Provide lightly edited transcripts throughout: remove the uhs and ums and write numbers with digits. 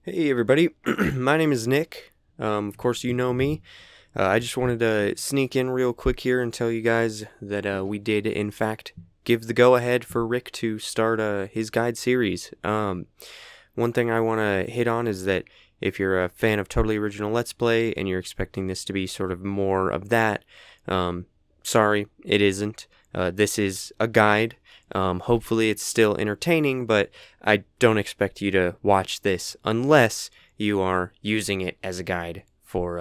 Hey everybody, my name is Nick. Of course you know me. I just wanted to sneak in real quick here and tell you guys that we did in fact give the go-ahead for Rick to start his guide series. One thing I want to hit on is that if you're a fan of Totally Original Let's Play and you're expecting this to be sort of more of that, sorry, it isn't. This is a guide. Hopefully it's still entertaining, but I don't expect you to watch this unless you are using it as a guide for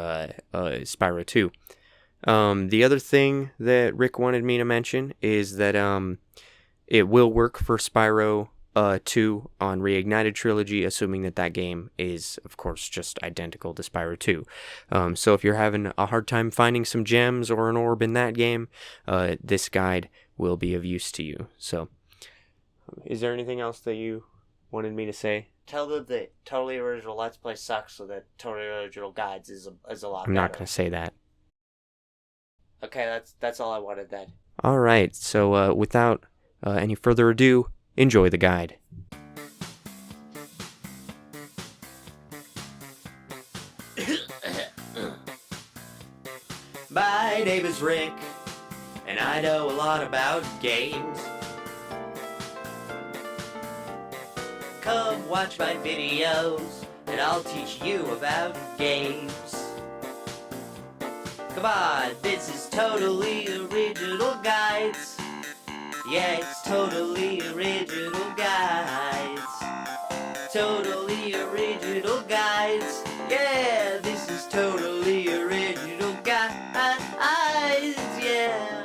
Spyro 2. The other thing that Rick wanted me to mention is that it will work for Spyro 2 on Reignited Trilogy, assuming that game is, of course, just identical to Spyro 2. So if you're having a hard time finding some gems or an orb in that game, this guide will be of use to you. So, is there anything else that you wanted me to say? Tell them that Totally Original Let's Play sucks, so that Totally Original Guides is a lot I'm better. not going to say that. Okay, that's all I wanted then. Alright, so without any further ado, enjoy the guide. My name is Rick, and I know a lot about games. Come watch my videos, and I'll teach you about games. Come on, this is Totally Original Guides. Yeah, it's Totally Original Guides. Totally Original Guides. Yeah, this is Totally Original Guides. Yeah.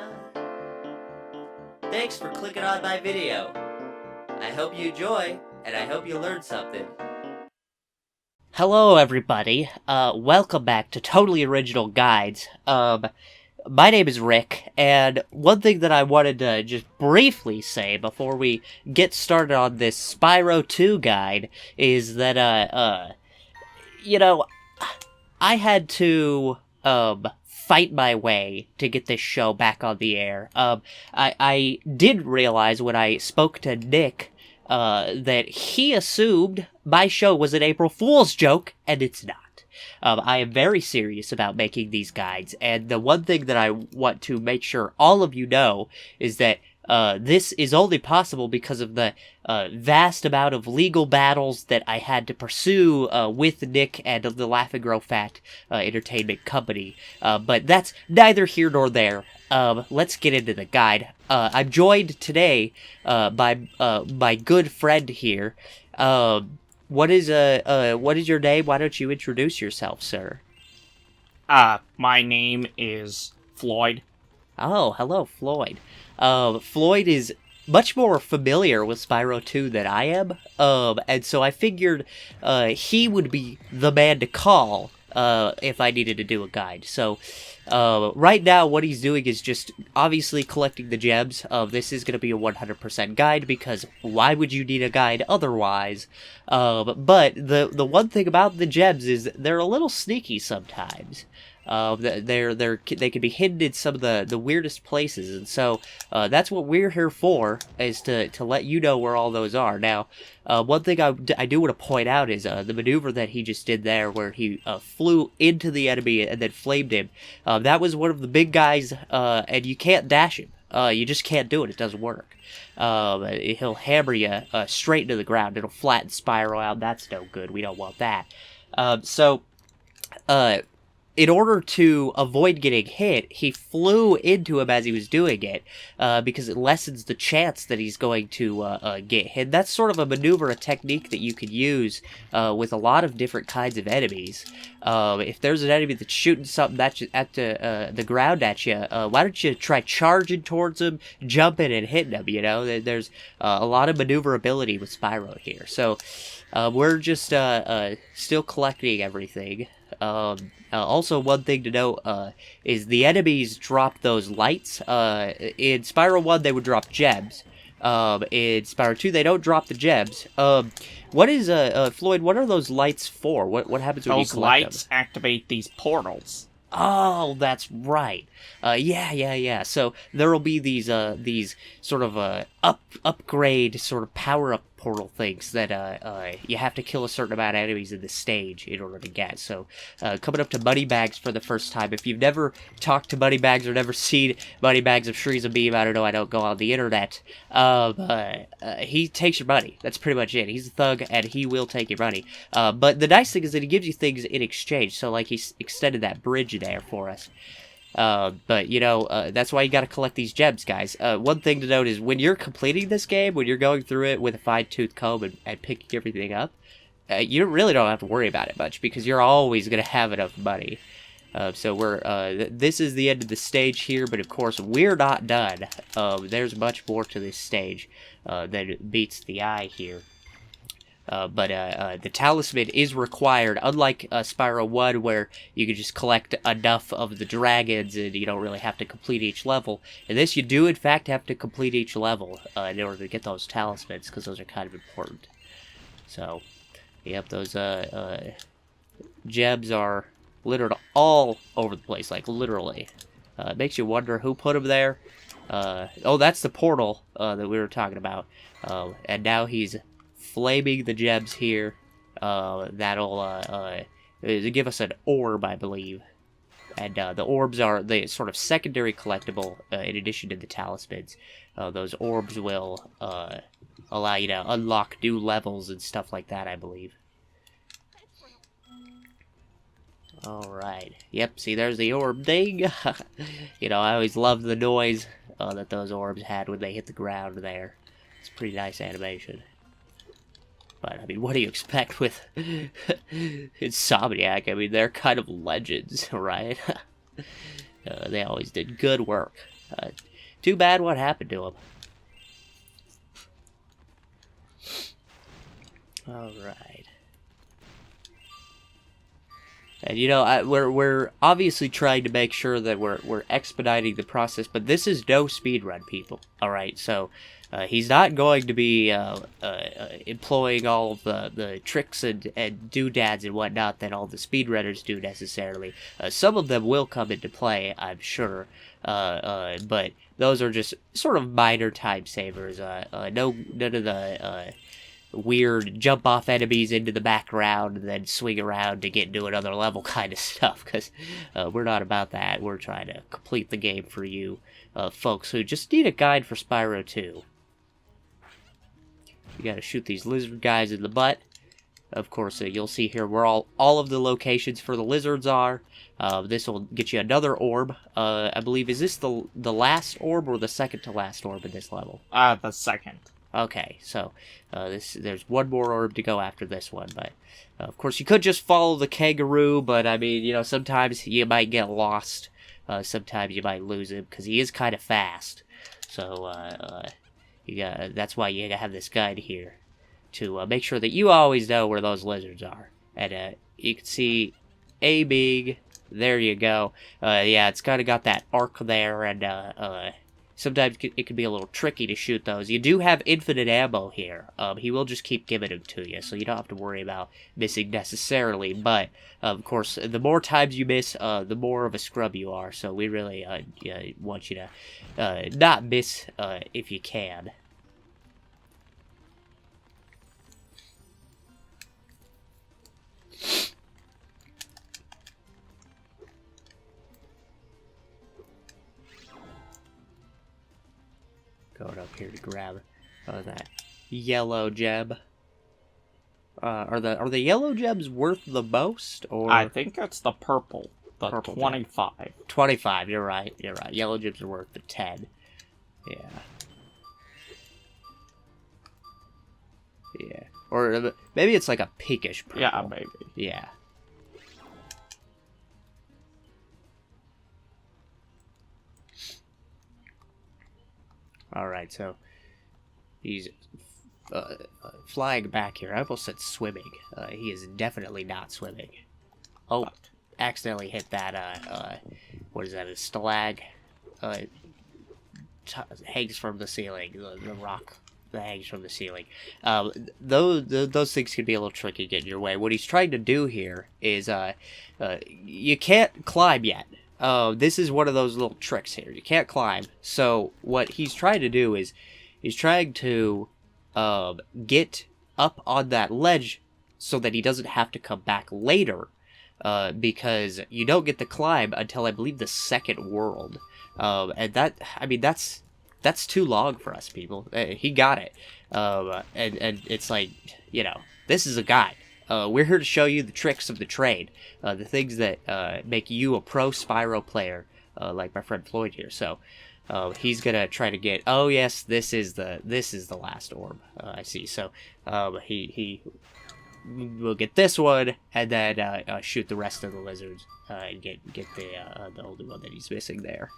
Thanks for clicking on my video. I hope you enjoy, and I hope you learned something. Hello, everybody. Welcome back to Totally Original Guides. My name is Rick, and one thing that I wanted to just briefly say before we get started on this Spyro 2 guide is that, I had to, fight my way to get this show back on the air. I did realize when I spoke to Nick, that he assumed my show was an April Fool's joke, and it's not. I am very serious about making these guides, and the one thing that I want to make sure all of you know is that this is only possible because of the vast amount of legal battles that I had to pursue with Nick and the LaughNGrowFat entertainment company. But that's neither here nor there. Let's get into the guide. I'm joined today by my good friend here. What is your name? Why don't you introduce yourself, sir? My name is Floyd. Oh, hello, Floyd. Floyd is much more familiar with Spyro 2 than I am, and so I figured he would be the man to call if I needed to do a guide. So, right now, what he's doing is just obviously collecting the gems. This is going to be a 100% guide, because why would you need a guide otherwise? But the one thing about the gems is they're a little sneaky sometimes. They can be hidden in some of the weirdest places, and so that's what we're here for, is to let you know where all those are. Now, one thing I do want to point out is the maneuver that he just did there, where he flew into the enemy and then flamed him. That was one of the big guys, and you can't dash him. You just can't do it. It doesn't work. He'll hammer you straight into the ground. It'll flatten Spyro out. That's no good. We don't want that. In order to avoid getting hit, he flew into him as he was doing it, because it lessens the chance that he's going to get hit. That's sort of a maneuver, a technique that you could use with a lot of different kinds of enemies. If there's an enemy that's shooting something at the ground at you, why don't you try charging towards him, jumping and hitting him, you know? There's a lot of maneuverability with Spyro here. So we're just still collecting everything. Also, one thing to note is the enemies drop those lights. In Spyro 1, they would drop gems. In Spyro 2, they don't drop the gems. What is, Floyd, what are those lights for? What happens when you collect them? Those lights activate these portals. Oh, that's right. Yeah. So there will be these sort of upgrade sort of power-up portal things that you have to kill a certain amount of enemies in the stage in order to get. So coming up to Moneybags for the first time. If you've never talked to Moneybags or never seen Moneybags of Shreeza Beam, I don't know, I don't go on the internet. He takes your money. That's pretty much it. He's a thug, and he will take your money. But the nice thing is that he gives you things in exchange. So, like, he extended that bridge there for us. But, you know, that's why you gotta collect these gems, guys. One thing to note is when you're completing this game, when you're going through it with a fine-tooth comb and picking everything up, you really don't have to worry about it much, because you're always gonna have enough money. So this is the end of the stage here, but of course, we're not done. There's much more to this stage than meets the eye here. But the talisman is required, unlike Spyro 1, where you can just collect enough of the dragons and you don't really have to complete each level. In this, you do in fact have to complete each level in order to get those talismans, because those are kind of important. So, yep, those gems are littered all over the place, like literally. It makes you wonder who put them there. Oh, that's the portal that we were talking about. And now he's flaming the gems here. That'll give us an orb, I believe. And the orbs are the sort of secondary collectible in addition to the talismans. Those orbs will allow you to unlock new levels and stuff like that, I believe. Alright. Yep, see, there's the orb ding. You know, I always loved the noise that those orbs had when they hit the ground there. It's a pretty nice animation. But, I mean, what do you expect with Insomniac? I mean, they're kind of legends, right? They always did good work. Too bad what happened to them. Alright. And, you know, we're obviously trying to make sure that we're expediting the process, but this is no speedrun, people. Alright, so he's not going to be employing all of the tricks and doodads and whatnot that all the speedrunners do necessarily. Some of them will come into play, I'm sure, but those are just sort of minor time savers. None of the weird jump off enemies into the background and then swing around to get into another level kind of stuff, because we're not about that. We're trying to complete the game for you folks who just need a guide for Spyro 2. You gotta shoot these lizard guys in the butt. Of course, you'll see here where all of the locations for the lizards are. This will get you another orb. I believe, is this the last orb or the second to last orb in this level? The second. Okay, so there's one more orb to go after this one, but of course you could just follow the kangaroo, but I mean, you know, sometimes you might get lost, sometimes you might lose him, because he is kind of fast, so that's why you have this guide here, to make sure that you always know where those lizards are, and you can see a big, there you go, yeah, it's kind of got that arc there, and sometimes it can be a little tricky to shoot those. You do have infinite ammo here. He will just keep giving them to you, so you don't have to worry about missing necessarily. But, of course, the more times you miss, the more of a scrub you are. So we really want you to not miss if you can. Going up here to grab that yellow gem. Are the yellow gems worth the most, or I think it's the purple. The purple 25. Gem. 25. You're right. You're right. Yellow gems are worth the 10. Yeah. Yeah. Or maybe it's like a pinkish purple. Yeah, maybe. Yeah. Alright, so he's flying back here. I almost said swimming. He is definitely not swimming. Oh, accidentally hit that, what is that, a stalag? Hangs from the ceiling, the rock that hangs from the ceiling. Those things can be a little tricky getting your way. What he's trying to do here is, you can't climb yet. This is one of those little tricks here. You can't climb. So what he's trying to do is he's trying to get up on that ledge so that he doesn't have to come back later, because you don't get the climb until I believe the second world. And that's too long for us people. He got it. And it's like, this is a guide. We're here to show you the tricks of the trade, the things that make you a pro Spyro player, like my friend Floyd here. So he's gonna try to get. Oh yes, this is the last orb. I see. So he will get this one and then shoot the rest of the lizards and get the only one that he's missing there.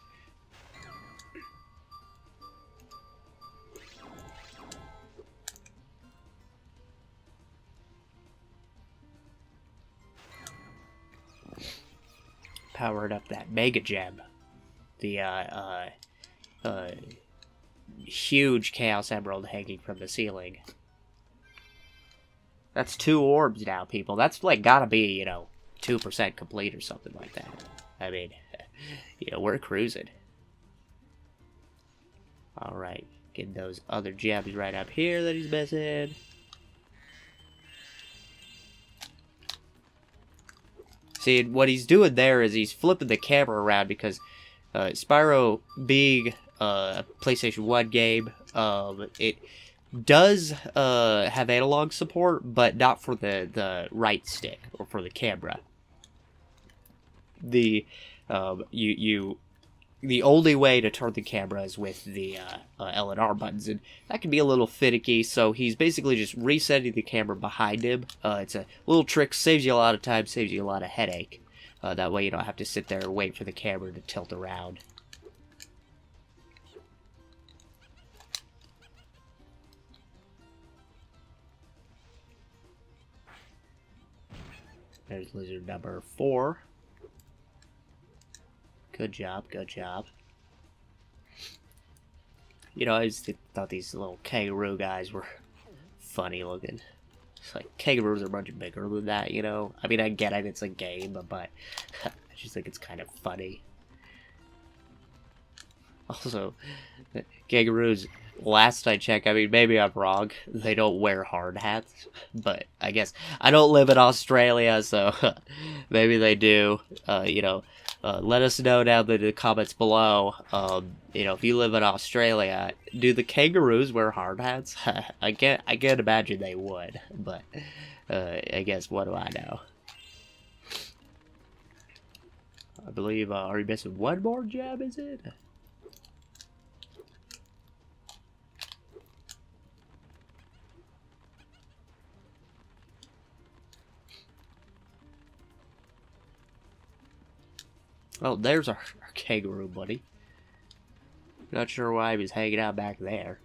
Powered up that Mega Gem, the huge Chaos Emerald hanging from the ceiling. That's 2 orbs now, people. That's like gotta be 2% complete or something like that. I mean, we're cruising. All right, getting those other gems right up here that he's missing. See, what he's doing there is he's flipping the camera around because Spyro being a PlayStation 1 game, it does have analog support, but not for the right stick or for the camera. The only way to turn the camera is with the L and R buttons, and that can be a little finicky, so he's basically just resetting the camera behind him. It's a little trick, saves you a lot of time, saves you a lot of headache. That way you don't have to sit there and wait for the camera to tilt around. There's lizard number 4. Good job, good job. I just thought these little kangaroo guys were funny looking. It's like, kangaroos are much bigger than that, I mean, I get it, it's a game, but I just think it's kind of funny. Also, kangaroos, last I checked, I mean, maybe I'm wrong, they don't wear hard hats, but I guess I don't live in Australia, so maybe they do. Let us know down in the comments below. If you live in Australia, do the kangaroos wear hard hats? I can't imagine they would, but I guess what do I know? I believe, are we missing one more gem, is it? Oh, there's our kangaroo buddy. Not sure why he was hanging out back there.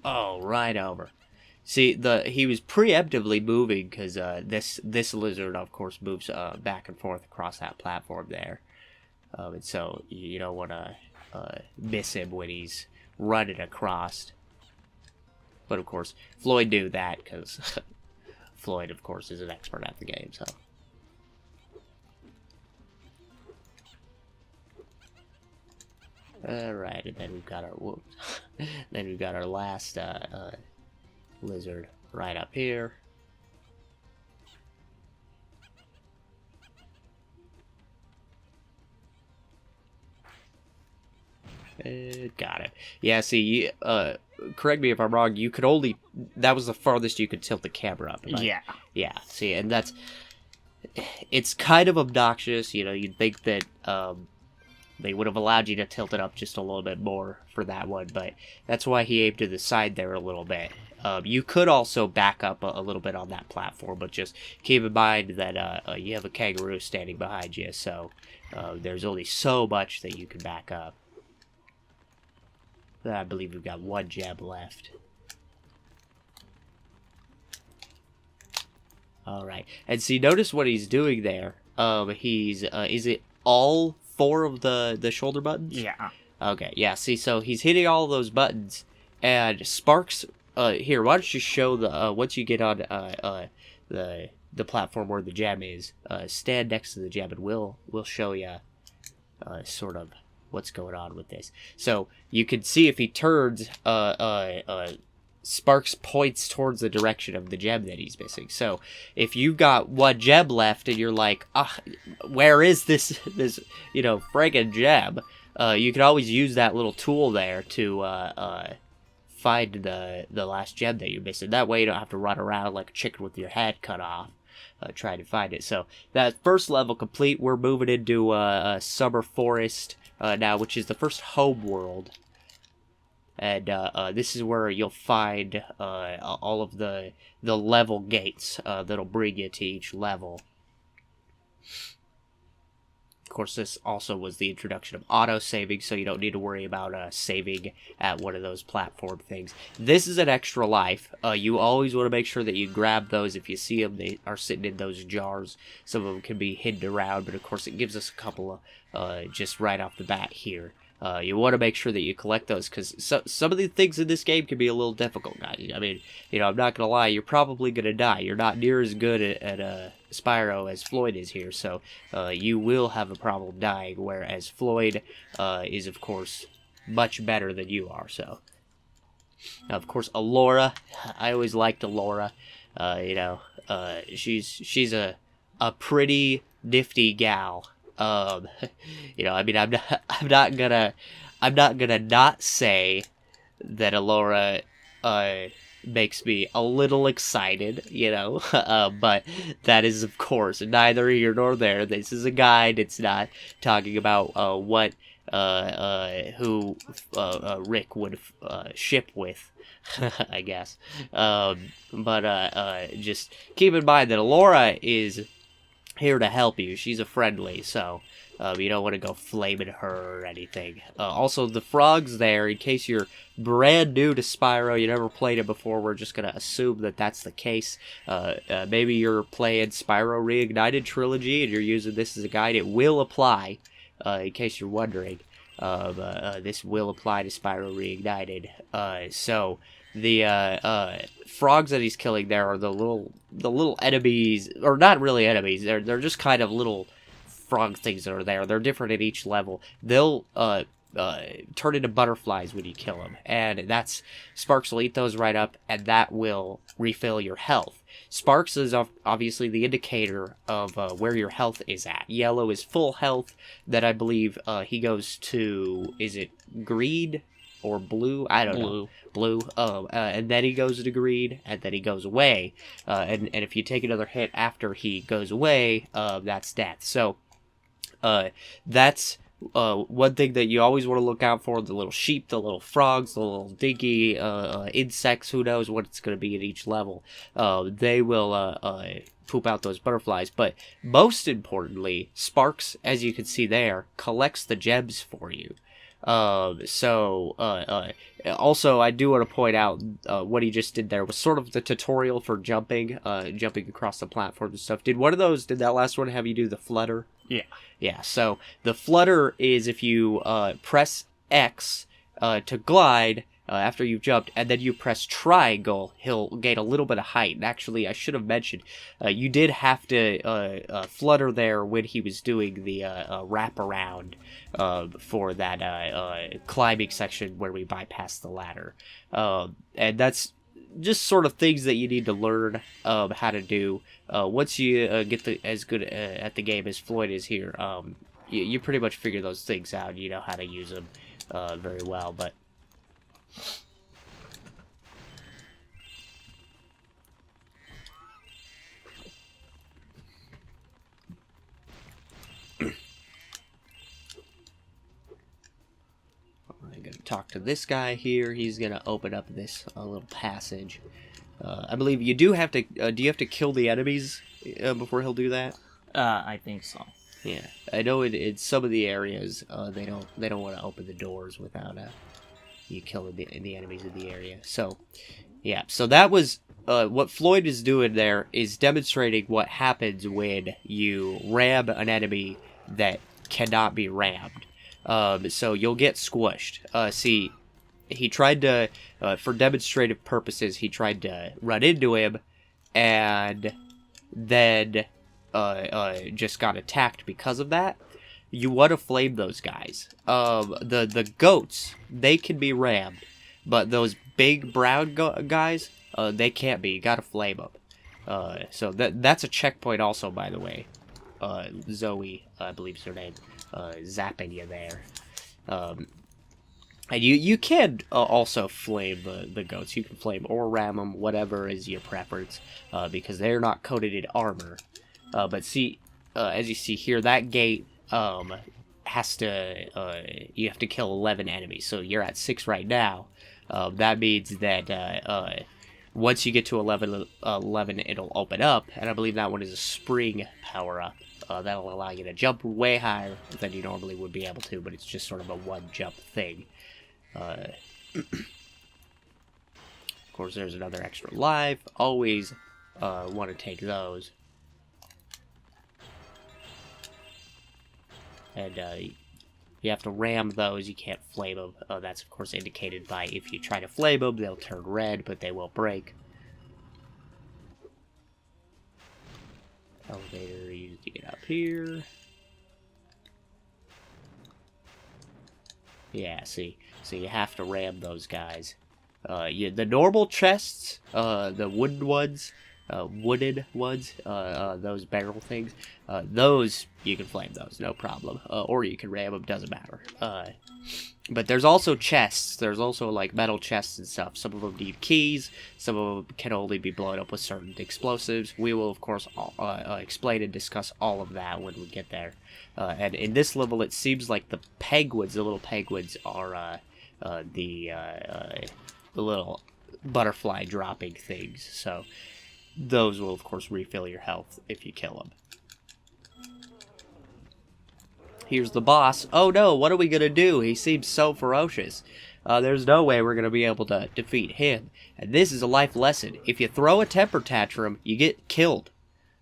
Oh, right over. See, he was preemptively moving because this lizard, of course, moves back and forth across that platform there. And so you don't want to miss him when he's running across. But of course, Floyd knew that because Floyd, of course, is an expert at the game. So, all right, and then we've got our then we've got our last lizard right up here. Got it. Yeah, see, correct me if I'm wrong, you could only... That was the farthest you could tilt the camera up. Yeah. Yeah, see, and that's... It's kind of obnoxious, you'd think that they would have allowed you to tilt it up just a little bit more for that one, but that's why he aimed to the side there a little bit. You could also back up a little bit on that platform, but just keep in mind that you have a kangaroo standing behind you, so there's only so much that you can back up. I believe we've got one gem left. Alright, and see, notice what he's doing there. He's, is it all 4 of the shoulder buttons? Yeah. Okay, yeah, see, so he's hitting all those buttons, and sparks, here, why don't you show the, once you get on, the the platform where the gem is. Stand next to the gem, and we'll show you sort of what's going on with this. So you can see if he turns, Sparks points towards the direction of the gem that he's missing. So if you've got one gem left and you're like, where is this friggin' gem? You can always use that little tool there to find the last gem that you're missing. That way you don't have to run around like a chicken with your head cut off trying to find it. So that first level complete. We're moving into Summer Forest now, which is the first home world. And this is where you'll find all of the level gates that'll bring you to each level. Of course, this also was the introduction of auto-saving, so you don't need to worry about saving at one of those platform things. This is an extra life. You always want to make sure that you grab those. If you see them, they are sitting in those jars. Some of them can be hidden around, but of course it gives us a couple of just right off the bat here. You want to make sure that you collect those, because some of the things in this game can be a little difficult, guys. I mean, I'm not going to lie, you're probably going to die. You're not near as good at Spyro as Floyd is here, so you will have a problem dying, whereas Floyd is, of course, much better than you are, so. Now, of course, Alora. I always liked Alora. She's a pretty nifty gal. I mean, I'm not gonna not say that Alora makes me a little excited, but that is, of course, neither here nor there. This is a guide. It's not talking about who Rick would ship with, I guess. But just keep in mind that Alora is here to help you. She's a friendly, so you don't want to go flaming her or anything. Also, the frog's there in case you're brand new to Spyro, you never played it before. We're just going to assume that that's the case. Maybe you're playing Spyro Reignited Trilogy and you're using this as a guide. It will apply, in case you're wondering. This will apply to Spyro Reignited. So the frogs that he's killing there are the little enemies, or not really enemies. They're just kind of little frog things that are there. They're different at each level. They'll turn into butterflies when you kill them, and Sparks will eat those right up, and that will refill your health. Sparks is obviously the indicator of where your health is at. Yellow is full health. That I believe he goes to, is it green or blue? I don't know. Blue. And then he goes to green, and then he goes away. And if you take another hit after he goes away, that's death. So that's one thing that you always want to look out for: the little sheep, the little frogs, the little dinky insects. Who knows what it's going to be at each level? They will poop out those butterflies. But most importantly, Sparks, as you can see there, collects the gems for you. Also, I do want to point out what he just did there was sort of the tutorial for jumping across the platform and stuff. Did that last one have you do the flutter? Yeah, so the flutter is if you press X to glide after you've jumped, and then you press triangle, he'll gain a little bit of height. And actually, I should have mentioned, you did have to flutter there when he was doing the wraparound for that climbing section where we bypassed the ladder. And that's just sort of things that you need to learn how to do. Once you get as good at the game as Floyd is here, you pretty much figure those things out. You know how to use them very well, but I'm gonna talk to this guy here. He's gonna open up this little passage. I believe you do have to. Do you have to kill the enemies before he'll do that? I think so. Yeah, I know in some of the areas they don't want to open the doors without you killing the enemies in the area. So, yeah. So that was what Floyd is doing there, is demonstrating what happens when you ram an enemy that cannot be rammed. So you'll get squished. See, he tried to, for demonstrative purposes, he tried to run into him, and then just got attacked because of that, you want to flame those guys. The goats, they can be rammed, but those big brown guys, they can't be. You gotta flame them. So that's a checkpoint also, by the way. Zoe, I believe is her name, zapping you there. And you can also flame the goats. You can flame or ram them, whatever is your preference, because they're not coated in armor. But see, as you see here, that gate has to, you have to kill 11 enemies. So you're at 6 right now. That means that once you get to 11, it'll open up, and I believe that one is a spring power-up. That'll allow you to jump way higher than you normally would be able to, but it's just sort of a one-jump thing. Of course, there's another extra life. Always want to take those. And you have to ram those. You can't flame them. That's, of course, indicated by if you try to flame them, they'll turn red, but they won't break. Elevator used to get up here. Yeah, see. So you have to ram those guys. The normal chests, the wooden ones, those barrel things, those, you can flame those, no problem. Or you can ram them, doesn't matter. But there's also chests. There's also, like, metal chests and stuff. Some of them need keys. Some of them can only be blown up with certain explosives. We will, of course, explain and discuss all of that when we get there. And in this level, it seems like the penguins, the little penguins, are the little butterfly dropping things. So those will, of course, refill your health if you kill them. Here's the boss. Oh no, what are we gonna do? He seems so ferocious. There's no way we're gonna be able to defeat him. And this is a life lesson. If you throw a temper tantrum, you get killed.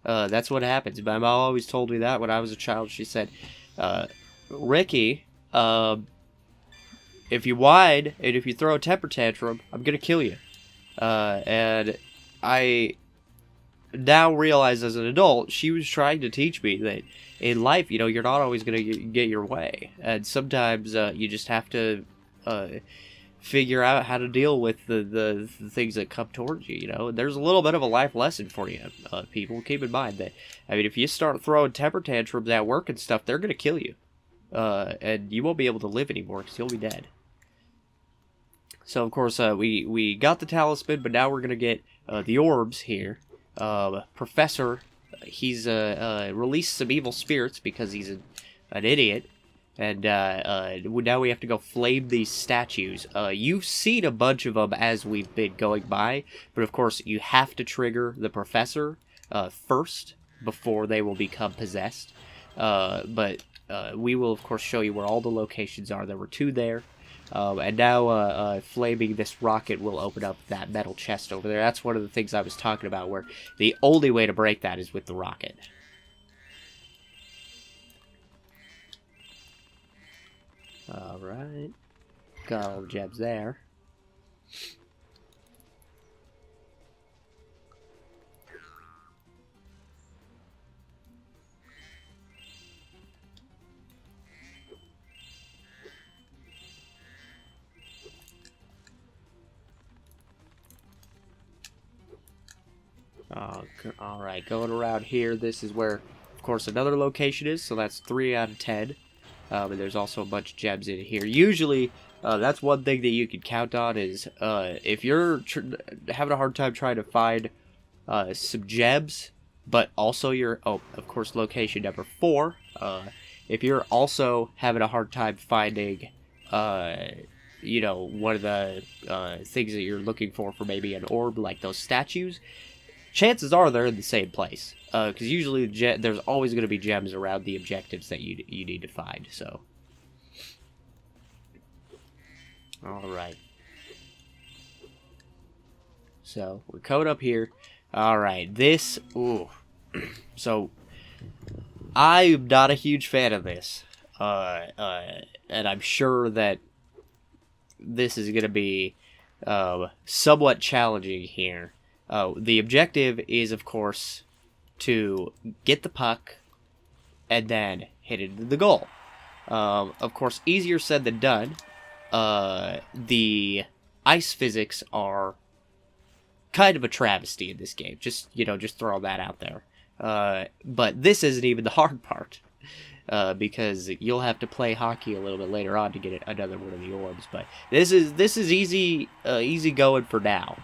That's what happens. My mom always told me that when I was a child. She said, Ricky, if you whine and if you throw a temper tantrum, I'm gonna kill you. And I now realize as an adult, she was trying to teach me that in life, you know, you're not always going to get your way. And sometimes you just have to figure out how to deal with the things that come towards you, you know. And there's a little bit of a life lesson for you, people. Keep in mind that, I mean, if you start throwing temper tantrums at work and stuff, they're going to kill you. And you won't be able to live anymore because you'll be dead. So, of course, we got the talisman, but now we're going to get the orbs here. Professor, he's released some evil spirits because he's an idiot. And now we have to go flame these statues. You've seen a bunch of them as we've been going by, but of course you have to trigger the professor first before they will become possessed. But we will of course show you where all the locations are. There were 2 there. And now flaming this rocket will open up that metal chest over there. That's one of the things I was talking about, where the only way to break that is with the rocket. Alright. Got all the gems there. Alright, going around here, this is where, of course, another location is, so that's 3 out of 10. But there's also a bunch of gems in here. Usually, that's one thing that you can count on is, if you're having a hard time trying to find some gems, but also you're, of course, location number 4, if you're also having a hard time finding, you know, one of the things that you're looking for maybe an orb, like those statues, chances are they're in the same place. Because usually there's always going to be gems around the objectives that you need to find, so. Alright. So, we're coming up here. Alright, this, ooh. So, I'm not a huge fan of this. And I'm sure that this is going to be somewhat challenging here. The objective is, of course, to get the puck and then hit it into the goal. Of course, easier said than done. The ice physics are kind of a travesty in this game. Just throw that out there. But this isn't even the hard part. Because you'll have to play hockey a little bit later on to get another one of the orbs. But this is easy going for now.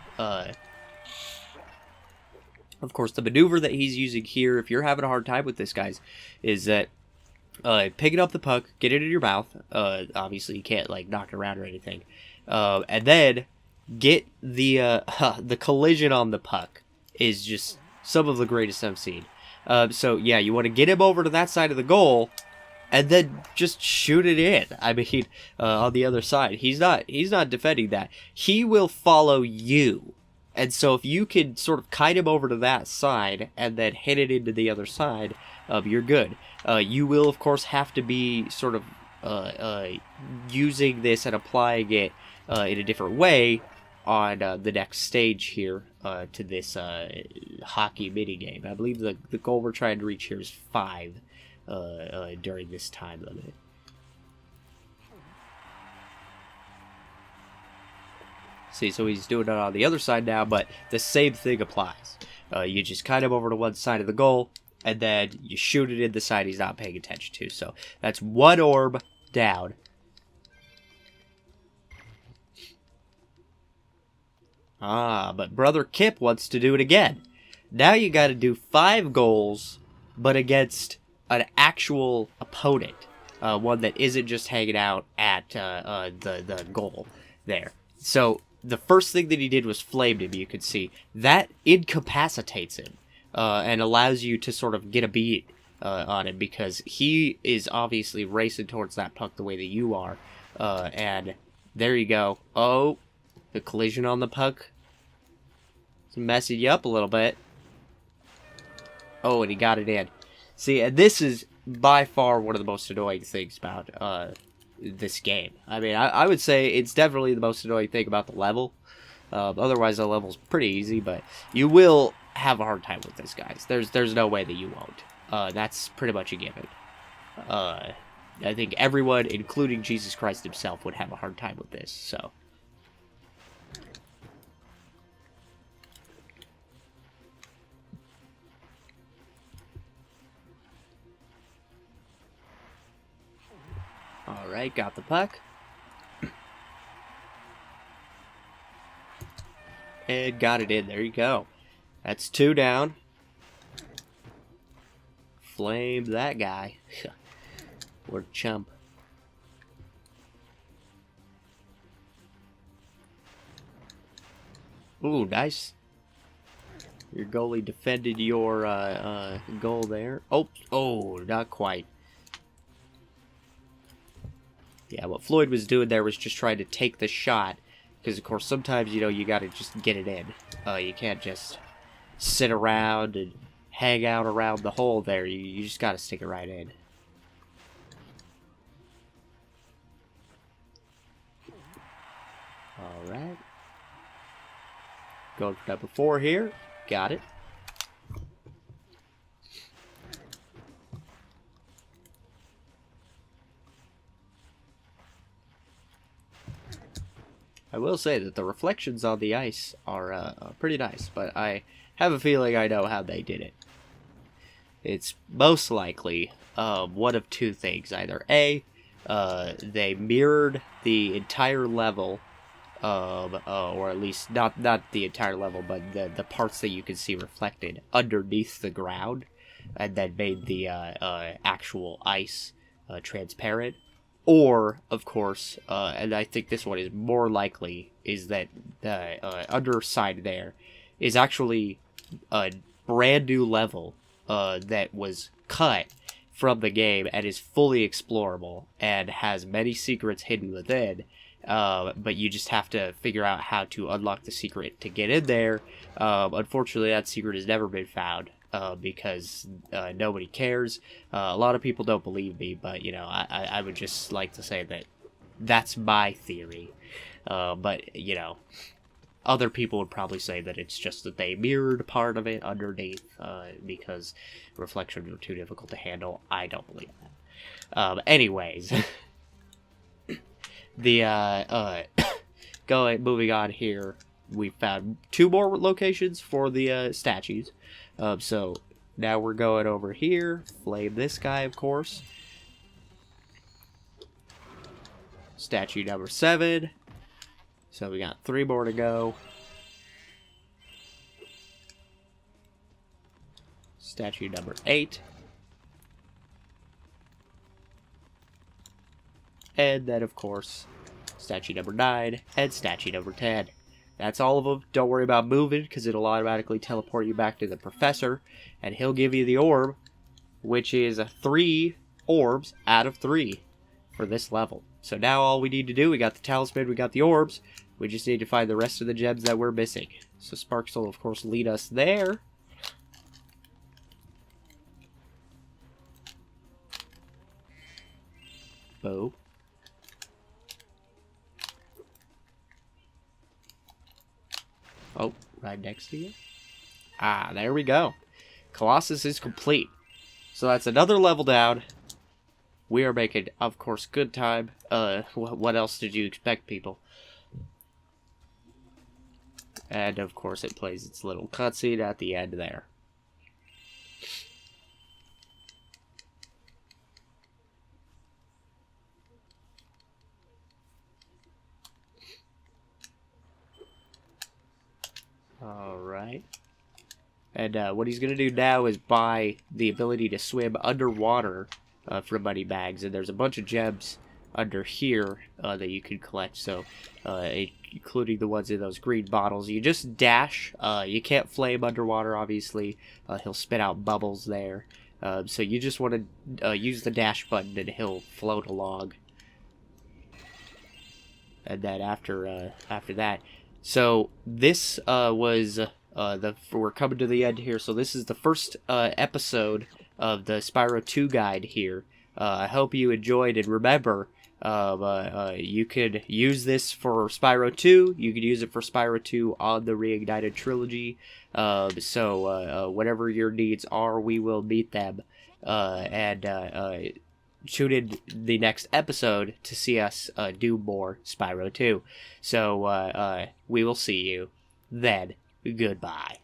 Of course, the maneuver that he's using here, if you're having a hard time with this, guys, is that picking up the puck, get it in your mouth. Obviously, you can't like knock it around or anything, and then get the collision on the puck is just some of the greatest I've seen. So yeah, you want to get him over to that side of the goal, and then just shoot it in. I mean, on the other side, he's not defending that. He will follow you, and so if you can sort of kite him over to that side and then hit it into the other side, you're good. You will of course have to be sort of using this and applying it in a different way on the next stage here to this hockey mini game. I believe the goal we're trying to reach here is 5 during this time limit. See, so he's doing it on the other side now, but the same thing applies. You just kind of over to one side of the goal, and then you shoot it in the side he's not paying attention to. So that's 1 orb down. But Brother Kip wants to do it again. Now you gotta do 5 goals, but against an actual opponent. One that isn't just hanging out at the goal there. So the first thing that he did was flamed him, you could see. That incapacitates him, and allows you to sort of get a beat on him, because he is obviously racing towards that puck the way that you are. And there you go. Oh, the collision on the puck. It's messing you up a little bit. Oh, and he got it in. See, and this is by far one of the most annoying things about this game. I mean, I would say it's definitely the most annoying thing about the level. Otherwise, the level's pretty easy, but you will have a hard time with this, guys. There's no way that you won't. That's pretty much a given. I think everyone, including Jesus Christ himself, would have a hard time with this, so... Alright, got the puck. And got it in. There you go. That's 2 down. Flame that guy. What a chump. Ooh, nice. Your goalie defended your goal there. Oh, not quite. Yeah, what Floyd was doing there was just trying to take the shot. Because, of course, sometimes, you gotta just get it in. You can't just sit around and hang out around the hole there. You just gotta stick it right in. Alright. Going for number 4 here. Got it. I will say that the reflections on the ice are pretty nice, but I have a feeling I know how they did it. It's most likely one of 2 things. Either A, they mirrored the entire level, or at least not the entire level, but the parts that you can see reflected underneath the ground, and then made the actual ice transparent. Or, of course, and I think this one is more likely, is that the underside there is actually a brand new level that was cut from the game and is fully explorable and has many secrets hidden within, but you just have to figure out how to unlock the secret to get in there. Unfortunately, that secret has never been found. Because nobody cares. A lot of people don't believe me, but, I would just like to say that that's my theory. But, other people would probably say that it's just that they mirrored part of it underneath because reflections were too difficult to handle. I don't believe that. Anyways, the moving on here, we found 2 more locations for the statues. So now we're going over here. Flame this guy, of course. Statue number 7. So we got 3 more to go. Statue number 8. And then, of course, statue number 9 and statue number 10. That's all of them. Don't worry about moving, because it'll automatically teleport you back to the professor, and he'll give you the orb, which is 3 orbs out of 3 for this level. So now all we need to do, we got the talisman, we got the orbs, we just need to find the rest of the gems that we're missing. So Sparks will, of course, lead us there. Boom. Oh, right next to you. Ah, there we go. Colossus is complete. So that's another level down. We are making, of course, good time. What else did you expect, people? And, of course, it plays its little cutscene at the end there. Alright. And what he's going to do now is buy the ability to swim underwater from money bags. And there's a bunch of gems under here that you can collect. So, including the ones in those green bottles. You just dash. You can't flame underwater, obviously. He'll spit out bubbles there. So you just want to use the dash button and he'll float along. And then after that... So this was we're coming to the end here. So this is the first episode of the Spyro 2 guide here. I hope you enjoyed, and remember, you could use this for Spyro 2. You could use it for Spyro 2 on the Reignited Trilogy. So whatever your needs are, we will meet them. And tune in the next episode to see us do more Spyro 2. So we will see you then. Goodbye.